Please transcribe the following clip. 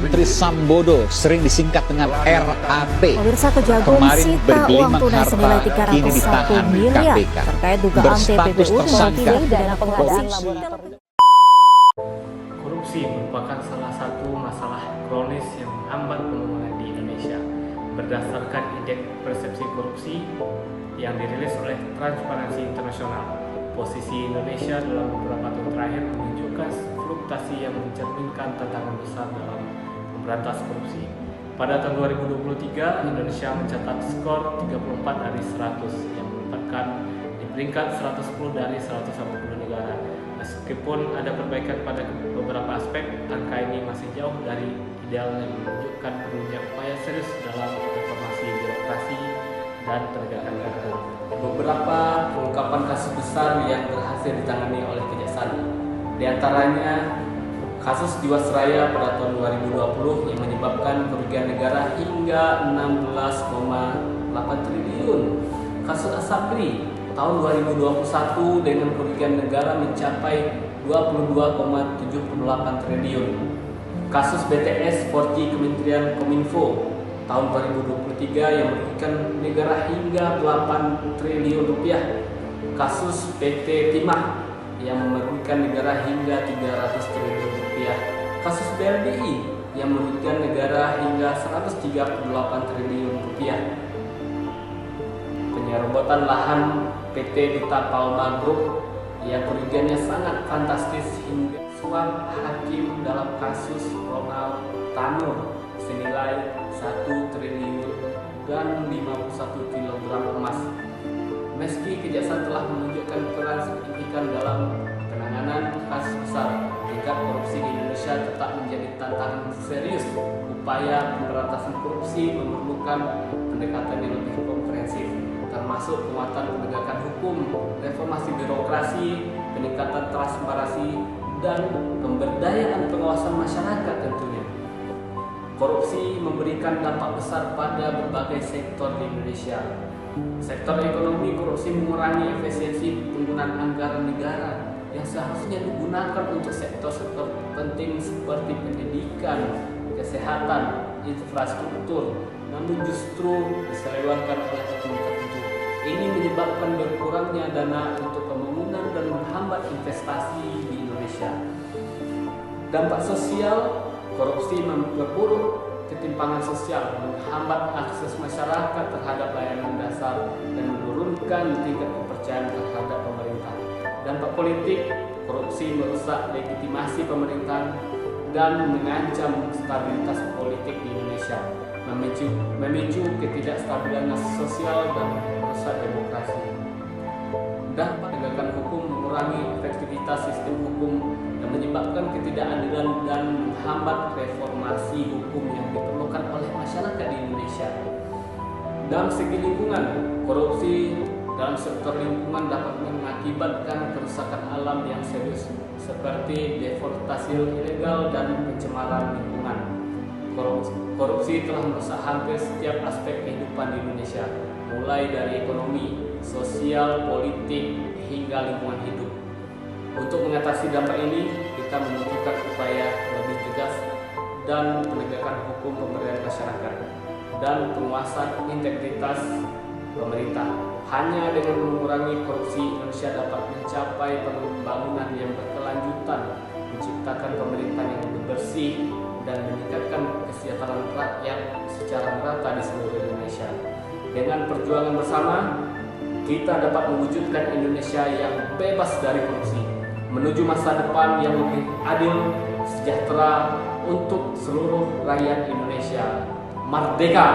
Menteri Sambodo, sering disingkat dengan RAT, Pemirsa, Kejagung sita uang tunai senilai 301 miliar terkait dugaan TPPU mewakili dana pengadaan laboratorium. Korupsi merupakan salah satu masalah kronis yang menghambat pembangunan di Indonesia. Berdasarkan Indeks Persepsi Korupsi yang dirilis oleh Transparansi Internasional, posisi Indonesia dalam beberapa tahun terakhir menunjukkan fluktuasi yang mencerminkan tantangan besar dalam memberantas korupsi. Pada tahun 2023, Indonesia mencatat skor 34 dari 100 yang menempatkan di peringkat 110 dari 180 negara. Meskipun ada perbaikan pada beberapa aspek, angka ini masih jauh dari ideal yang menunjukkan perlunya upaya serius dalam reformasi birokrasi dan penegakan hukum. Beberapa pengungkapan kasus besar yang berhasil ditangani oleh Kejaksaan, di antaranya kasus Jiwasraya pada tahun 2020 yang menyebabkan kerugian negara hingga 16,8 triliun. Kasus Asabri tahun 2021 dengan kerugian negara mencapai 22,78 triliun. Kasus BTS 4G Kementerian Kominfo tahun 2023 yang merugikan negara hingga 8 triliun rupiah. Kasus PT Timah yang merugikan negara hingga 300 triliun rupiah. Kasus BLBI yang merugikan negara hingga 138 triliun rupiah. Penyerobotan lahan PT Duta Palma Group yang kerugiannya sangat fantastis hingga suap hakim dalam kasus Ronald Tanur senilai 1 triliun dan 51 kg emas. Meski Kejaksaan telah menunjukkan peran signifikan dalam penanganan kasus besar, tingkat korupsi di Indonesia tetap menjadi tantangan serius. Upaya pemberantasan korupsi memerlukan pendekatan yang lebih komprehensif, termasuk penguatan penegakan hukum, reformasi birokrasi, peningkatan transparansi, dan pemberdayaan pengawasan masyarakat tentunya. Korupsi memberikan dampak besar pada berbagai sektor di Indonesia. Sektor ekonomi, korupsi mengurangi efisiensi penggunaan anggaran negara yang seharusnya digunakan untuk sektor-sektor penting seperti pendidikan, kesehatan, infrastruktur, namun justru diselewengkan oleh oknum tertentu. Ini menyebabkan berkurangnya dana untuk pembangunan dan menghambat investasi di Indonesia. Dampak sosial korupsi memperburuk ketimpangan sosial, menghambat akses masyarakat terhadap layanan dasar, dan menurunkan tingkat kepercayaan terhadap pemerintah. Dampak politik, korupsi merusak legitimasi pemerintahan dan mengancam stabilitas politik di Indonesia, memicu ketidakstabilan sosial dan merusak demokrasi. Dampak penegakan hukum mengurangi efektivitas sistem hukum dan menyebabkan ketidakadilan dan menghambat reformasi hukum yang diperlukan oleh masyarakat di Indonesia. Dalam segi lingkungan, korupsi dalam sektor lingkungan dapat mengakibatkan kerusakan alam yang serius seperti deforestasi ilegal dan pencemaran lingkungan. Korupsi telah merusak hampir setiap aspek kehidupan di Indonesia, mulai dari ekonomi, sosial, politik, hingga lingkungan hidup. Untuk mengatasi dampak ini, kita membutuhkan upaya lebih tegas dan penegakan hukum pemberdayaan masyarakat dan penguasaan integritas pemerintah. Hanya dengan mengurangi korupsi, Indonesia dapat mencapai pembangunan yang berkelanjutan, menciptakan pemerintahan yang lebih bersih, dan meningkatkan kesejahteraan rakyat secara merata di seluruh Indonesia. Dengan perjuangan bersama, kita dapat mewujudkan Indonesia yang bebas dari korupsi, menuju masa depan yang lebih adil, sejahtera untuk seluruh rakyat Indonesia. Merdeka!